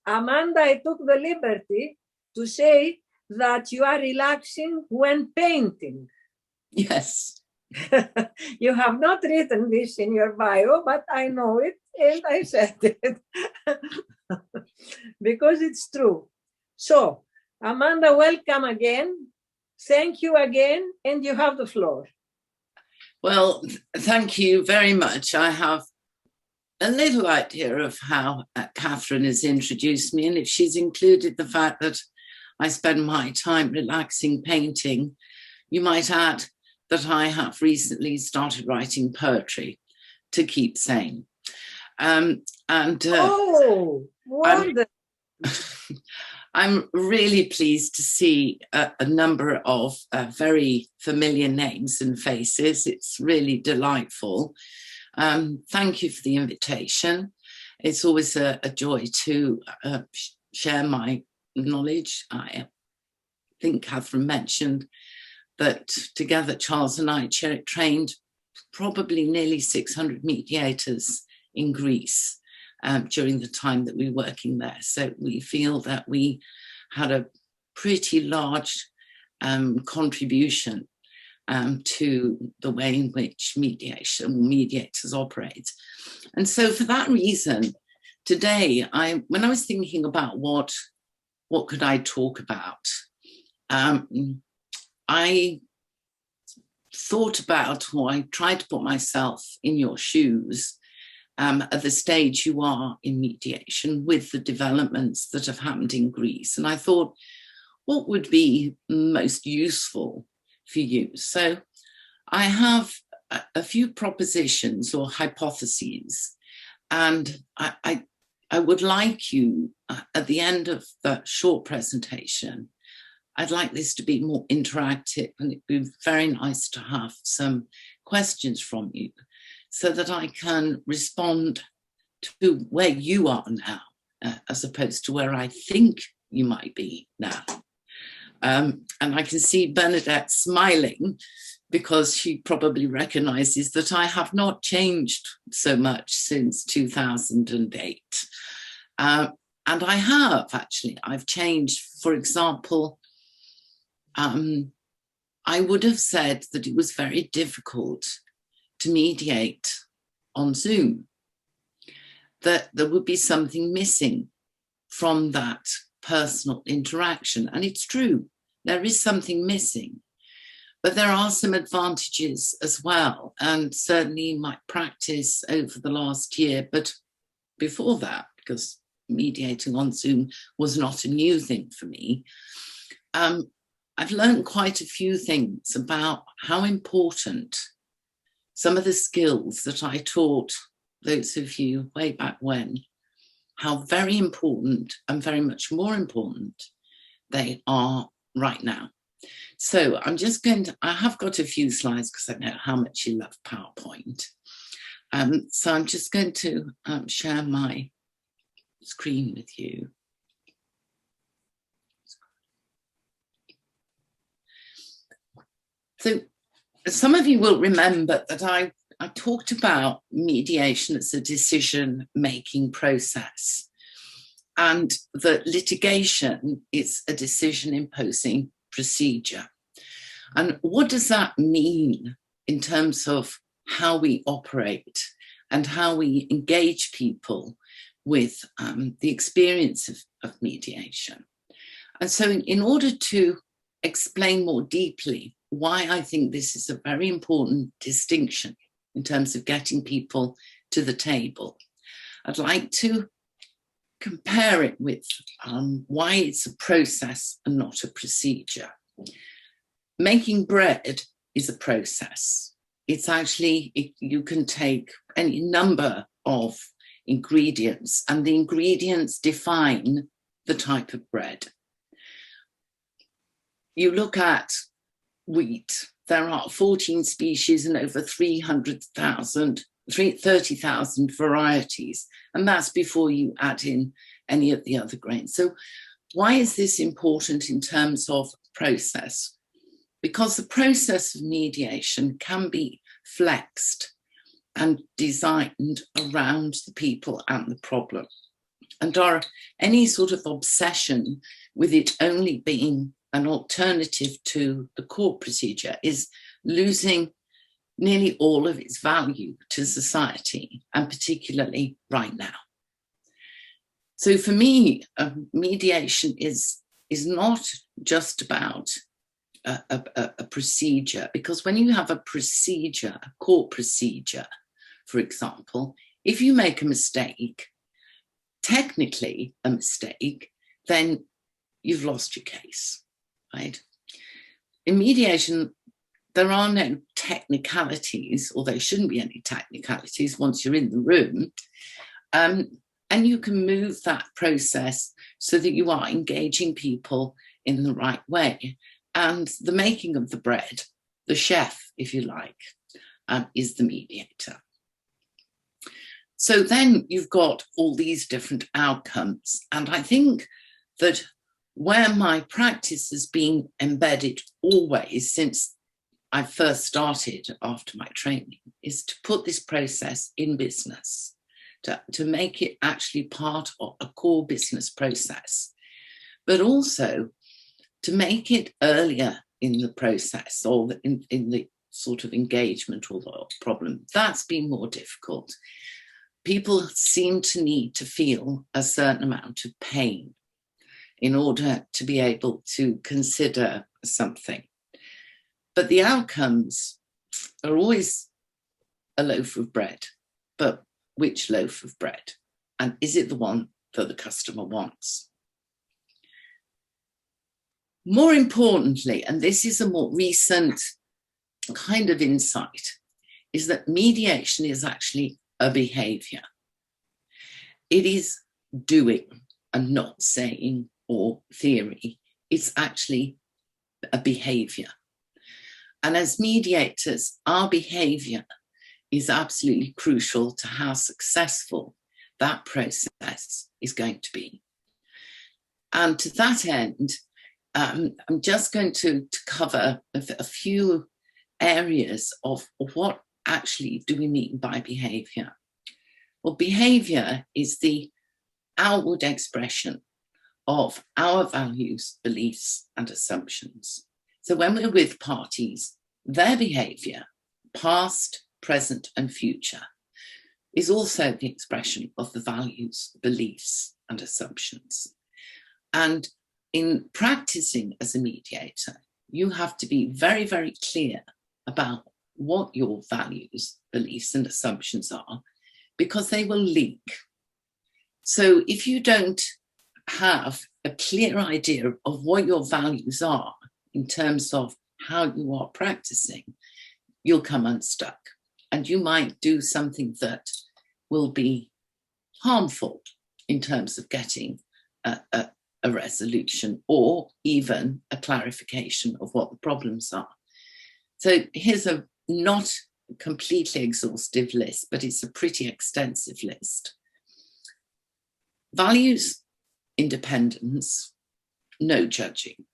Amanda, I took the liberty to say that you are relaxing when painting. Yes. You have not written this in your bio, but I know it and I said it because it's true. So, Amanda, welcome again. Thank you again, and you have the floor. Well, thank you very much. I have a little idea of how Catherine has introduced me, and if she's included the fact that I spend my time relaxing painting, you might add that I have recently started writing poetry to keep sane. Oh, wonderful. I'm really pleased to see a number of very familiar names and faces. It's really delightful. Thank you for the invitation. It's always a joy to share my knowledge. I think Catherine mentioned that together Charles and I trained probably nearly 600 mediators in Greece during the time that we were working there. So we feel that we had a pretty large contribution to the way in which mediators operate. And so for that reason, today, when I was thinking about what could I talk about, I thought about, or I tried to put myself in your shoes at the stage you are in mediation with the developments that have happened in Greece. And I thought, what would be most useful for you? So I have a few propositions or hypotheses, and I would like you, at the end of the short presentation, I'd like this to be more interactive, and it'd be very nice to have some questions from you so that I can respond to where you are now, as opposed to where I think you might be now. And I can see Bernadette smiling because she probably recognizes that I have not changed so much since 2008. And I have, actually. I've changed, for example, I would have said that it was very difficult to mediate on Zoom, that there would be something missing from that personal interaction. And it's true, there is something missing, but there are some advantages as well. And certainly my practice over the last year, but before that, because mediating on Zoom was not a new thing for me, I've learned quite a few things about how important some of the skills that I taught those of you way back when, how very important and very much more important they are right now. So I'm just going to, I have got a few slides because I know how much you love PowerPoint. So I'm just going to share my screen with you. So some of you will remember that I talked about mediation as a decision-making process, and that litigation is a decision-imposing procedure. And what does that mean in terms of how we operate and how we engage people with the experience of mediation? And so in order to explain more deeply why I think this is a very important distinction in terms of getting people to the table, I'd like to compare it with why it's a process and not a procedure. Making bread is a process. It's actually, you can take any number of ingredients, and the ingredients define the type of bread. You look at wheat, there are 14 species and over 30,000 varieties, and that's before you add in any of the other grains. So why is this important in terms of process? Because the process of mediation can be flexed and designed around the people and the problem. or any sort of obsession with it only being an alternative to the court procedure is losing nearly all of its value to society, and particularly right now. So for me, mediation is not just about a procedure, because when you have a procedure, a court procedure, for example, if you make a mistake, technically a mistake, then you've lost your case, right? In mediation, there are no technicalities, or there shouldn't be any technicalities once you're in the room. And you can move that process so that you are engaging people in the right way. And the making of the bread, the chef, if you like, is the mediator. So then you've got all these different outcomes. And I think that where my practice has been embedded always since I first started after my training is to put this process in business, to make it actually part of a core business process, but also to make it earlier in the process, or in the sort of engagement or the problem. That's been more difficult. People seem to need to feel a certain amount of pain in order to be able to consider something. But the outcomes are always a loaf of bread. But which loaf of bread? And is it the one that the customer wants? More importantly, and this is a more recent kind of insight, is that mediation is actually a behaviour. It is doing and not saying or theory. It's actually a behaviour. And as mediators, our behaviour is absolutely crucial to how successful that process is going to be. And to that end, I'm just going to cover a few areas of what actually do we mean by behaviour. Well, behaviour is the outward expression of our values, beliefs, and assumptions. So when we're with parties, their behaviour, past, present, and future, is also the expression of the values, beliefs, and assumptions. And in practicing as a mediator, you have to be very, very clear about what your values, beliefs, and assumptions are, because they will leak. So if you don't have a clear idea of what your values are in terms of how you are practicing, you'll come unstuck. And you might do something that will be harmful in terms of getting a resolution or even a clarification of what the problems are. So here's a not completely exhaustive list, but it's a pretty extensive list. Values, independence, no judging.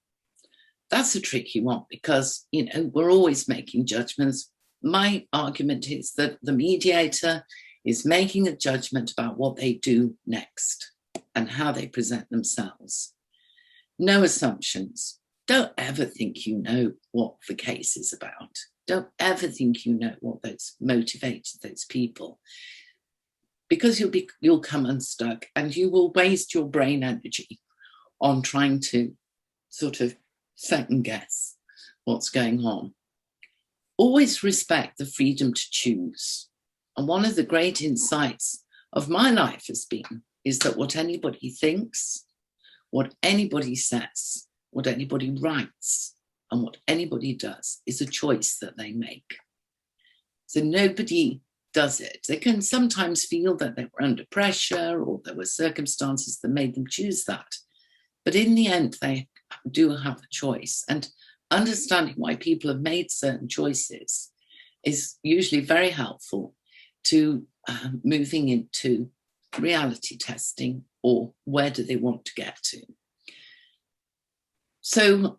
That's a tricky one because, we're always making judgments. My argument is that the mediator is making a judgment about what they do next and how they present themselves. No assumptions. Don't ever think you know what the case is about. Don't ever think you know what motivated those people, because you'll come unstuck and you will waste your brain energy on trying to sort of second guess what's going on. Always respect the freedom to choose. And one of the great insights of my life is that what anybody thinks, what anybody says, what anybody writes, and what anybody does is a choice that they make. So nobody does it. They can sometimes feel that they were under pressure or there were circumstances that made them choose that. But in the end, they do have a choice. And understanding why people have made certain choices is usually very helpful to moving into reality testing, or where do they want to get to. So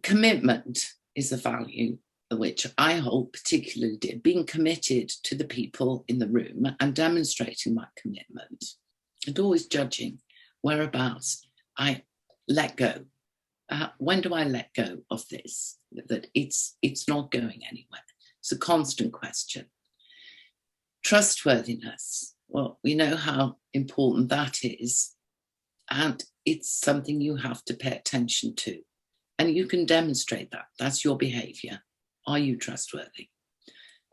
commitment is a value which I hold particularly dear, being committed to the people in the room and demonstrating my commitment, and always judging whereabouts I let go. When do I let go of this? That it's not going anywhere. It's a constant question. Trustworthiness. Well, we know how important that is, and it's something you have to pay attention to. And you can demonstrate that. That's your behaviour. Are you trustworthy?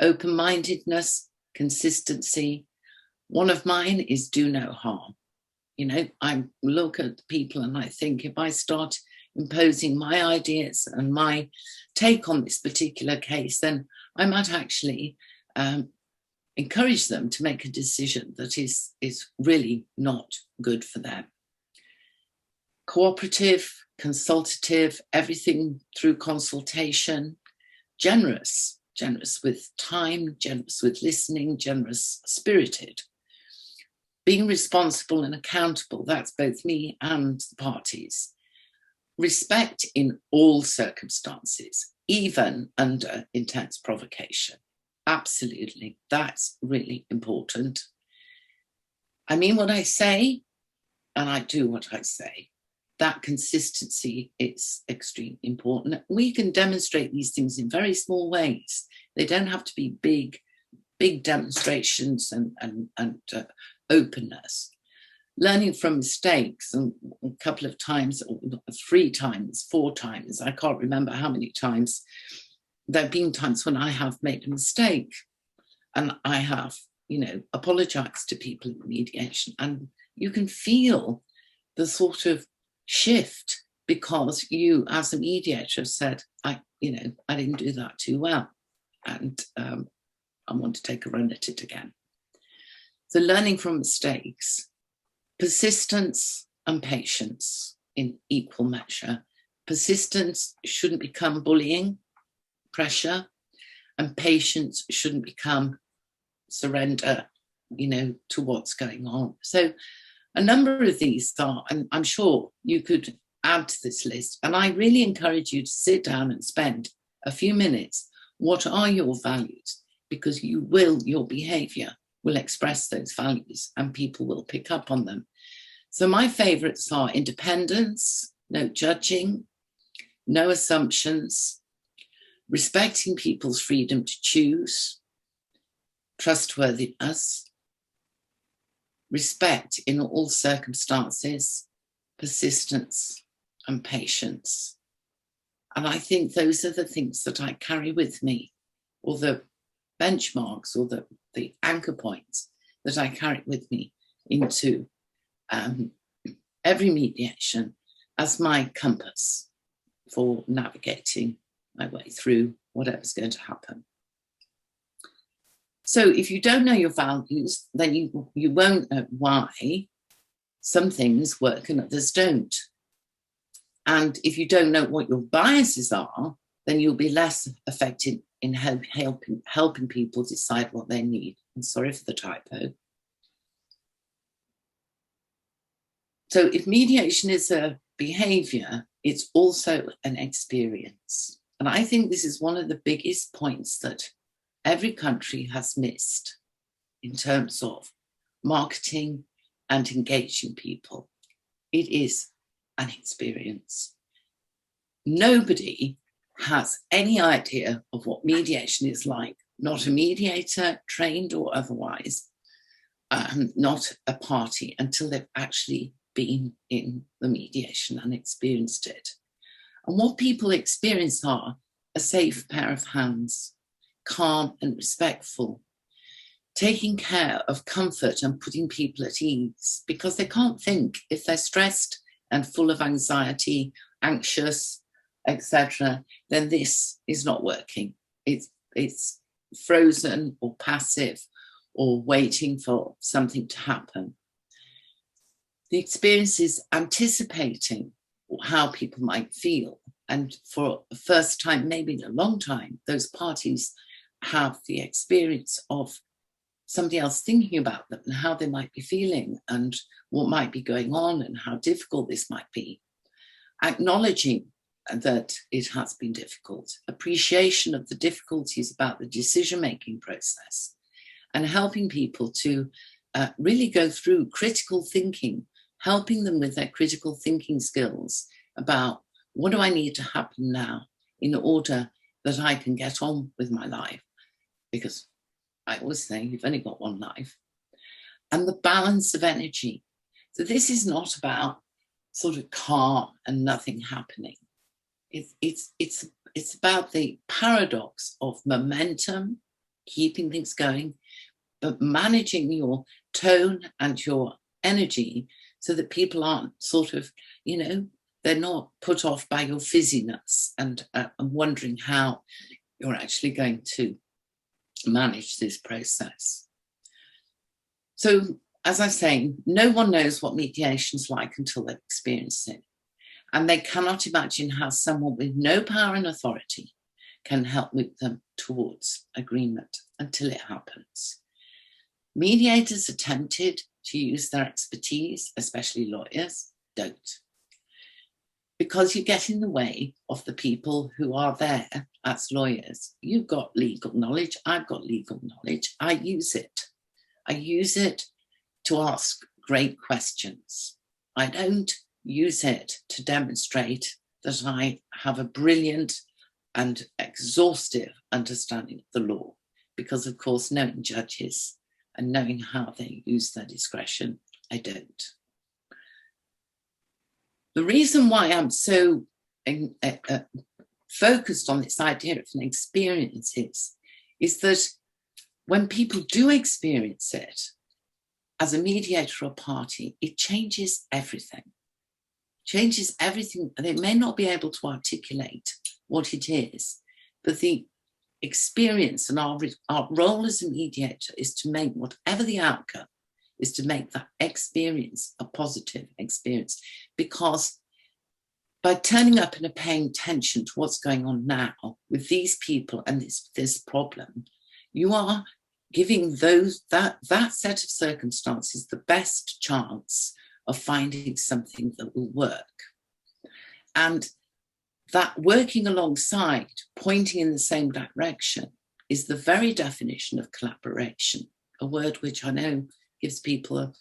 Open-mindedness, consistency. One of mine is do no harm. You know, I look at people and I think if I start imposing my ideas and my take on this particular case, then I might actually encourage them to make a decision that is really not good for them. Cooperative, consultative, everything through consultation, generous with time, generous with listening, generous spirited. Being responsible and accountable, that's both me and the parties. Respect in all circumstances, even under intense provocation. Absolutely, that's really important. I mean what I say, and I do what I say. That consistency is extremely important. We can demonstrate these things in very small ways. They don't have to be big demonstrations and openness. Learning from mistakes, and a couple of times, 3 times, 4 times, I can't remember how many times, there have been times when I have made a mistake and I have, you know, apologized to people in mediation, and you can feel the sort of shift because you, as a mediator, said, I didn't do that too well, and I want to take a run at it again. So learning from mistakes, persistence and patience in equal measure. Persistence shouldn't become bullying, pressure, and patience shouldn't become surrender, you know, to what's going on. So a number of these are, and I'm sure you could add to this list, and I really encourage you to sit down and spend a few minutes. What are your values? Because your behaviour will express those values and people will pick up on them. So my favourites are independence, no judging, no assumptions, respecting people's freedom to choose, trustworthiness, respect in all circumstances, persistence and patience. And I think those are the things that I carry with me, or the benchmarks or the anchor points that I carry with me into every mediation as my compass for navigating my way through whatever's going to happen. So if you don't know your values, then you won't know why some things work and others don't. And if you don't know what your biases are, then you'll be less effective in helping people decide what they need. I'm sorry for the typo. So if mediation is a behaviour, it's also an experience. And I think this is one of the biggest points that every country has missed in terms of marketing and engaging people. It is an experience. Nobody has any idea of what mediation is like. Not a mediator, trained or otherwise, not a party, until they've actually been in the mediation and experienced it. And what people experience are a safe pair of hands, calm and respectful, taking care of comfort and putting people at ease, because they can't think. If they're stressed and full of anxiety, anxious, etc., then this is not working. It's frozen or passive or waiting for something to happen. The experience is anticipating how people might feel. And for the first time, maybe in a long time, those parties have the experience of somebody else thinking about them and how they might be feeling and what might be going on and how difficult this might be. Acknowledging that it has been difficult, appreciation of the difficulties about the decision-making process, and helping people to really go through critical thinking helping them with their critical thinking skills about what do I need to happen now in order that I can get on with my life, because I always say you've only got one life, and the balance of energy. So this is not about sort of calm and nothing happening. It's about the paradox of momentum, keeping things going, but managing your tone and your energy so that people aren't sort of, you know, they're not put off by your fizziness and wondering how you're actually going to manage this process. So, as I say, no one knows what mediation's like until they've experienced it. And they cannot imagine how someone with no power and authority can help move them towards agreement until it happens. Mediators attempted to use their expertise, especially lawyers, don't. Because you get in the way of the people who are there as lawyers. You've got legal knowledge, I've got legal knowledge, I use it. I use it to ask great questions. I don't use it to demonstrate that I have a brilliant and exhaustive understanding of the law, because of course, knowing judges and knowing how they use their discretion, I don't. The reason why I'm so focused on this idea of an experience is that when people do experience it as a mediator or party, it changes everything. Changes everything. They may not be able to articulate what it is, but the experience and our role as a mediator is to make whatever the outcome is, to make that experience a positive experience. Because by turning up and paying attention to what's going on now with these people and this problem, you are giving that set of circumstances the best chance of finding something that will work. And that working alongside, pointing in the same direction, is the very definition of collaboration, a word which I know gives people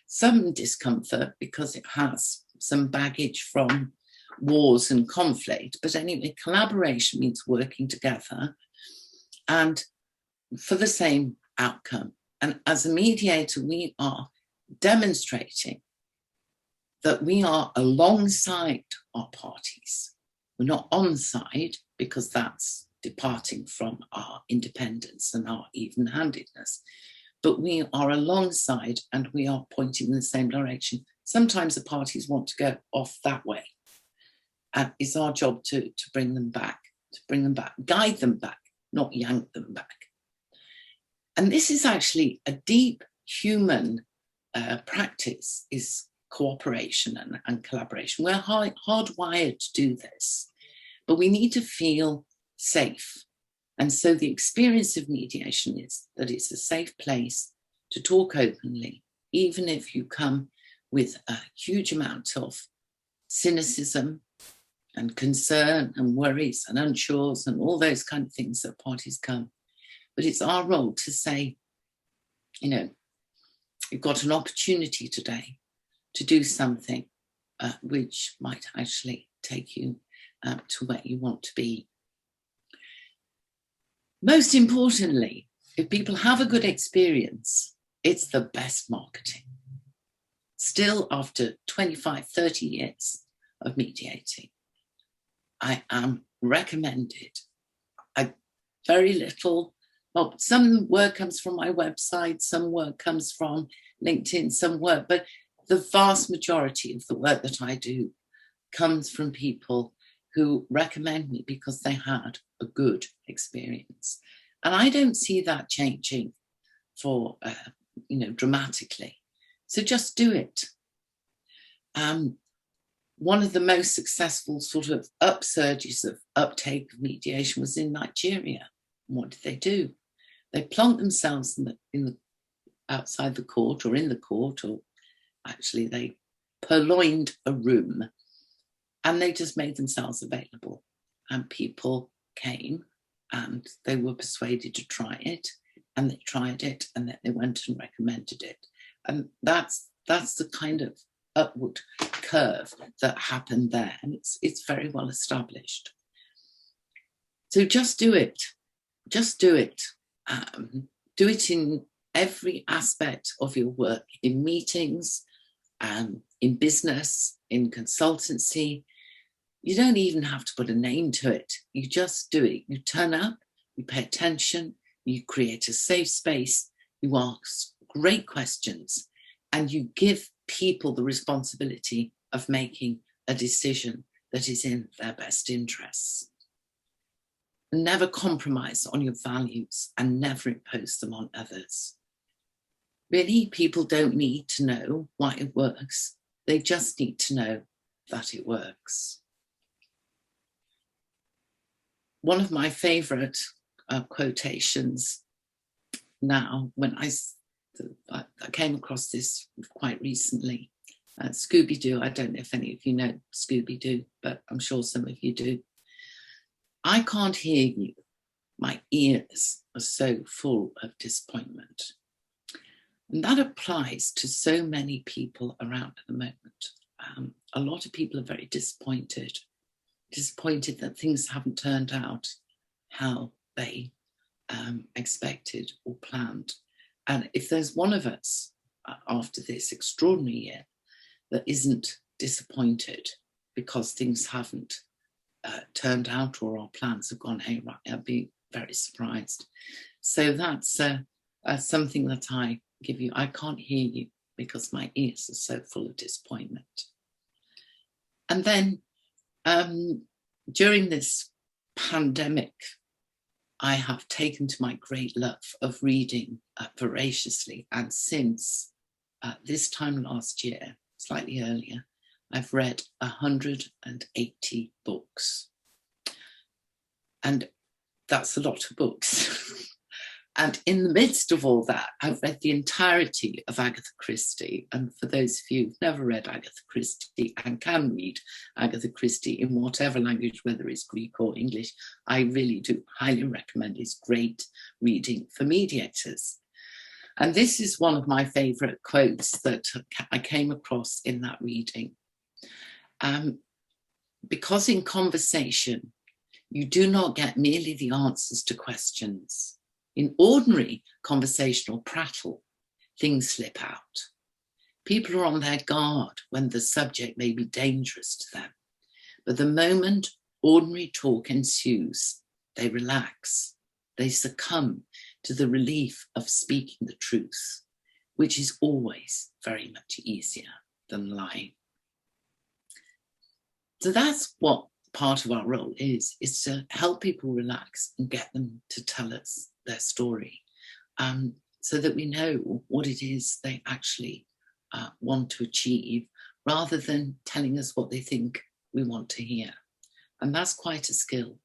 some discomfort because it has some baggage from wars and conflict. But anyway, collaboration means working together and for the same outcome. And as a mediator, we are demonstrating that we are alongside our parties. We're not on side, because that's departing from our independence and our even-handedness. But we are alongside and we are pointing in the same direction. Sometimes the parties want to go off that way. And it's our job to bring them back, guide them back, not yank them back. And this is actually a deep human practice, is cooperation and collaboration. We're hardwired to do this, but we need to feel safe. And so the experience of mediation is that it's a safe place to talk openly, even if you come with a huge amount of cynicism and concern and worries and unsures and all those kind of things that parties come. But it's our role to say, you know, you've got an opportunity today to do something which might actually take you to where you want to be. Most importantly, if people have a good experience, it's the best marketing. Still, after 25, 30 years of mediating, I am recommended. Very little, well, some work comes from my website, some work comes from LinkedIn, some work, but the vast majority of the work that I do comes from people who recommend me because they had a good experience. And I don't see that changing for, dramatically. So just do it. One of the most successful sort of upsurges of uptake of mediation was in Nigeria. What did they do? They plonked themselves outside the court, or in the court, or actually they purloined a room, and they just made themselves available. And people came and they were persuaded to try it, and they tried it, and then they went and recommended it. And that's the kind of upward curve that happened there, and it's very well established. So just do it. Just do it. Do it in every aspect of your work, in meetings, in business, in consultancy. You don't even have to put a name to it. You just do it. You turn up, you pay attention, you create a safe space, you ask great questions, and you give people the responsibility of making a decision that is in their best interests. Never compromise on your values and never impose them on others. Really, people don't need to know why it works. They just need to know that it works. One of my favorite quotations now, when I came across this quite recently, Scooby-Doo, I don't know if any of you know Scooby-Doo, but I'm sure some of you do. I can't hear you. My ears are so full of disappointment. And that applies to so many people around at the moment. A lot of people are very disappointed that things haven't turned out how they expected or planned. And if there's one of us after this extraordinary year that isn't disappointed because things haven't turned out or our plans have gone haywire, I'd be very surprised. So that's something that I give you. I can't hear you because my ears are so full of disappointment. And then during this pandemic, I have taken to my great love of reading voraciously. And since this time last year, slightly earlier, I've read 180 books. And that's a lot of books. And in the midst of all that, I've read the entirety of Agatha Christie. And for those of you who've never read Agatha Christie and can read Agatha Christie in whatever language, whether it's Greek or English, I really do highly recommend. It's great reading for mediators. And this is one of my favourite quotes that I came across in that reading. Because in conversation, you do not get merely the answers to questions. In ordinary conversational prattle, things slip out. People are on their guard when the subject may be dangerous to them. But the moment ordinary talk ensues, they relax. They succumb to the relief of speaking the truth, which is always very much easier than lying. So that's what part of our role is to help people relax and get them to tell us their story, so that we know what it is they actually want to achieve, rather than telling us what they think we want to hear. And that's quite a skill,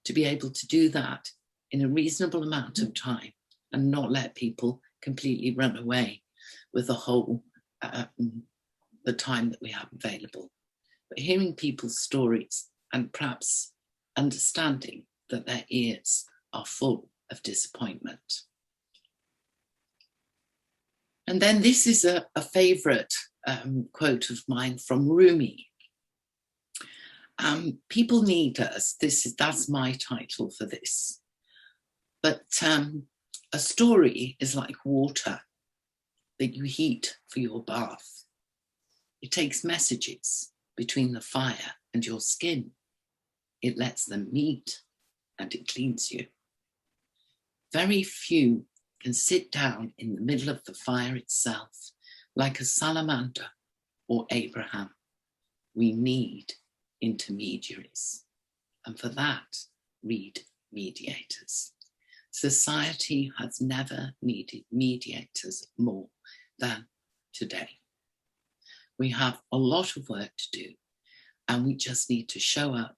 to be able to do that in a reasonable amount of time and not let people completely run away with the whole, the time that we have available. But hearing people's stories and perhaps understanding that their ears are full of disappointment. And then this is a favourite quote of mine from Rumi. People need us. That's my title for this. But a story is like water that you heat for your bath. It takes messages between the fire and your skin. It lets them meet and it cleans you. Very few can sit down in the middle of the fire itself like a salamander or Abraham. We need intermediaries. And for that, read Mediators. Society has never needed mediators more than today. We have a lot of work to do, and we just need to show up,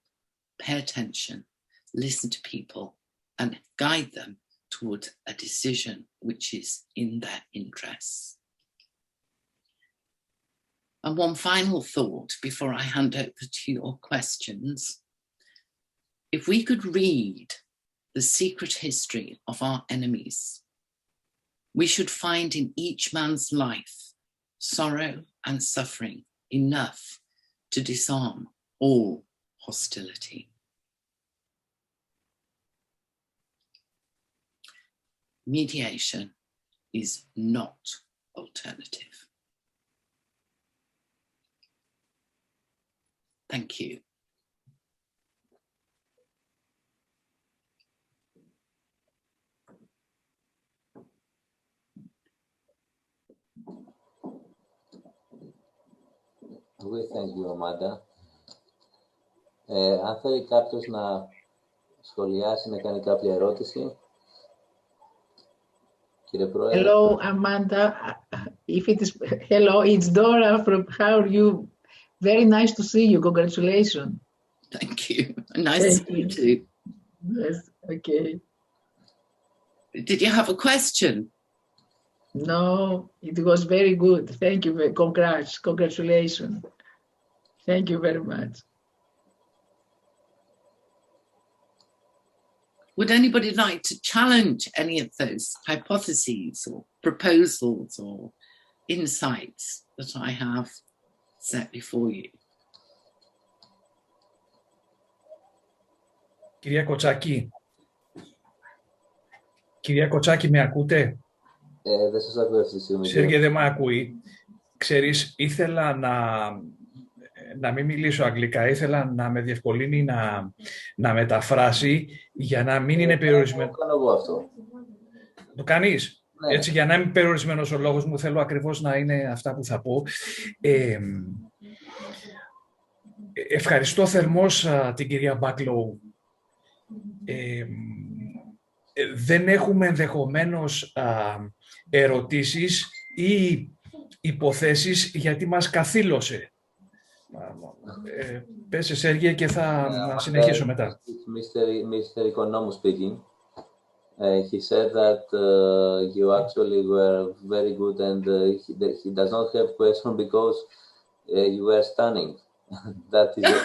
pay attention, listen to people, and guide them towards a decision which is in their interests. And one final thought before I hand over to your questions. If we could read the secret history of our enemies, we should find in each man's life sorrow and suffering enough to disarm all hostility. Mediation is not alternative. Thank you. We thank you, Amanda. Αν θέλει κάποιος να σχολιάσει, να κάνει κάποια ερώτηση. Κύριε Πρόεδρε. Hello, Amanda. If it is, hello, it's Dora from, how are you? Very nice to see you. Congratulations. Thank you. Nice to see you too. Yes, okay. Did you have a question? No, it was very good. Thank you. Congratulations. Thank you very much. Would anybody like to challenge any of those hypotheses or proposals or insights that I have set before you? Κυρία Κοτσάκη, με ακούτε? Δεν σας ακούω αυτή τη στιγμή. Σέργε, δεν με ακούει. Ξέρεις, ήθελα να μην μιλήσω αγγλικά, ήθελα να με διευκολύνει να μεταφράσει για να μην είναι περιορισμένο. Το κάνω εγώ αυτό. Το κάνεις? Ναι. Έτσι, για να μην περιορισμένος ο λόγος μου, θέλω ακριβώς να είναι αυτά που θα πω. Ευχαριστώ θερμώς την κυρία Bucklow. Δεν έχουμε ενδεχομένως ερωτήσεις ή υποθέσεις γιατί μας καθήλωσε. Πες, Σέργε, και θα συνεχίσω μετά. Mr. Economou speaking. He said that you actually were very good and he does not have question because you were stunning. That is it.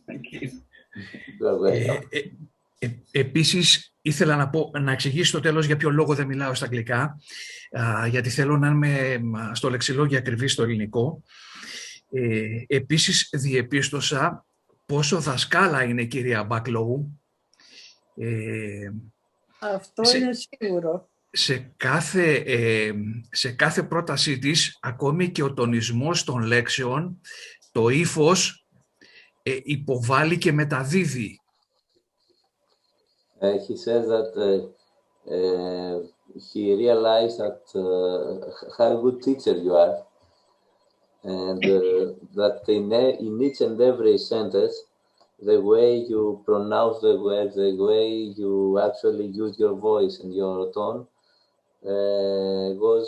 Thank you. You are welcome. Επίσης, ήθελα να εξηγήσω στο τέλος για ποιο λόγο δεν μιλάω στα αγγλικά, γιατί θέλω να είμαι στο λεξιλόγιο ακριβής στο ελληνικό. Επίσης, διεπίστωσα πόσο δασκάλα είναι η κυρία Bucklow. Αυτό είναι σίγουρο. Σε κάθε πρότασή της, ακόμη και ο τονισμός των λέξεων, το ύφος υποβάλλει και μεταδίδει. He says that he realized that how a good teacher you are, and that in each and every sentence, the way you pronounce the words, the way you actually use your voice and your tone, was.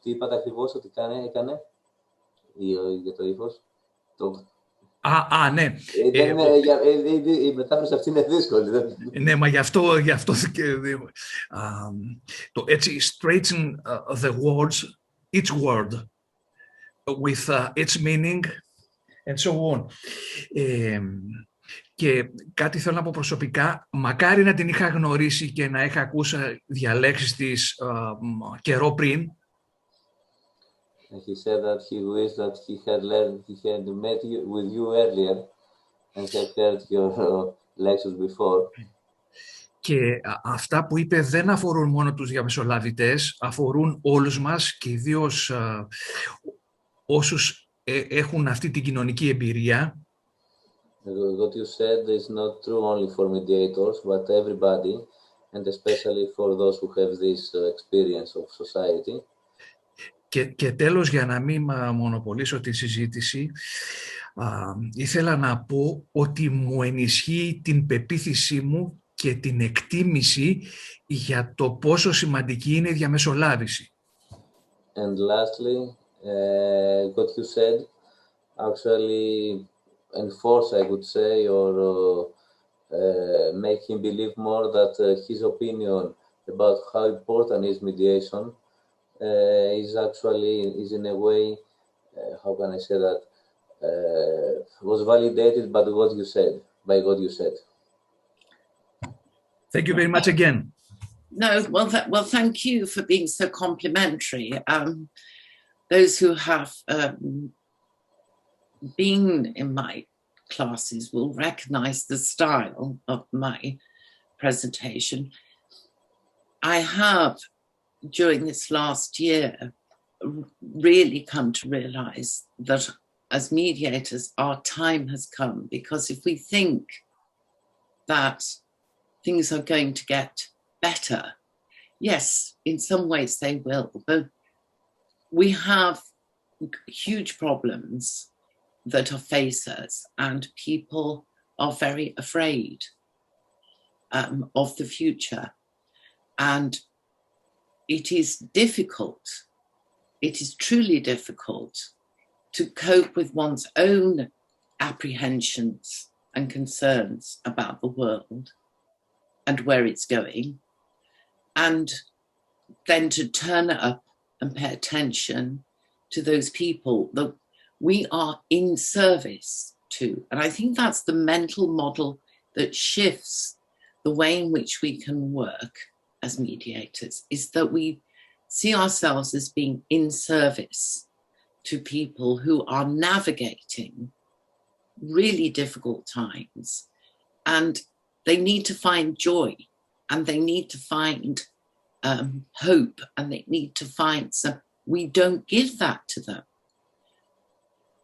Τι είπατε ακριβώς ότι έκανε για το ύφος? Ναι. Η μετάφραση αυτή είναι δύσκολη. Ναι, μα γι' αυτό το έτσι straighten the words, each word, with its meaning and so on. Και κάτι θέλω να πω προσωπικά, μακάρι να την είχα γνωρίσει και να είχα ακούσει διαλέξεις της καιρό πριν. He said that he wished that he had met with you earlier and had heard your lectures before. Και αυτά που είπε δεν αφορούν μόνο τους διαμεσολαβητές, αφορούν όλους μας και ιδίως όσους έχουν αυτή την κοινωνική εμπειρία. What you said is not true only for mediators, but everybody, and especially for those who have this experience of society. Και τέλος, για να μην μονοπολίσω τη συζήτηση, ήθελα να πω ότι μου ενισχύει την πεποίθησή μου και την εκτίμηση για το πόσο σημαντική είναι η διαμεσολάβηση. And lastly, what you said actually enforce, I would say, or make him believe more that his opinion about how important is mediation is in a way, how can I say that, was validated by what you said. Thank you very much again. No, well, thank you for being so complimentary. those who have been in my classes will recognize the style of my presentation. I have, during this last year, really come to realize that as mediators, our time has come, because if we think that things are going to get better, yes, in some ways they will, but we have huge problems that are face us, and people are very afraid of the future. And it is difficult, it is truly difficult to cope with one's own apprehensions and concerns about the world and where it's going, and then to turn up and pay attention to those people that we are in service to. And I think that's the mental model that shifts the way in which we can work as mediators, is that we see ourselves as being in service to people who are navigating really difficult times, and they need to find joy, and they need to find hope, and they need to find some. We don't give that to them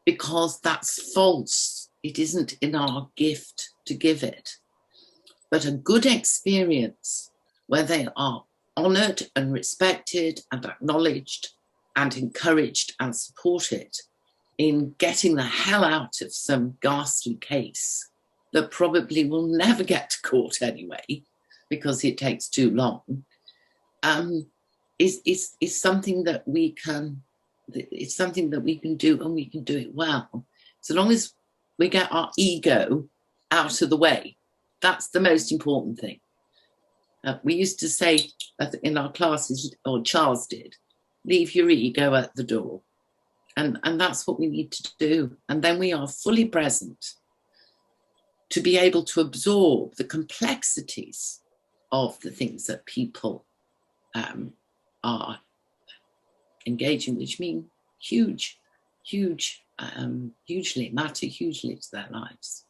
because that's false. It isn't in our gift to give it. But a good experience where they are honoured and respected and acknowledged and encouraged and supported in getting the hell out of some ghastly case that probably will never get to court anyway because it takes too long, is something that we can. It's something that we can do, and we can do it well, so long as we get our ego out of the way. That's the most important thing. We used to say in our classes, or Charles did, leave your ego at the door. And that's what we need to do. And then we are fully present to be able to absorb the complexities of the things that people are engaging, which mean hugely matter hugely to their lives.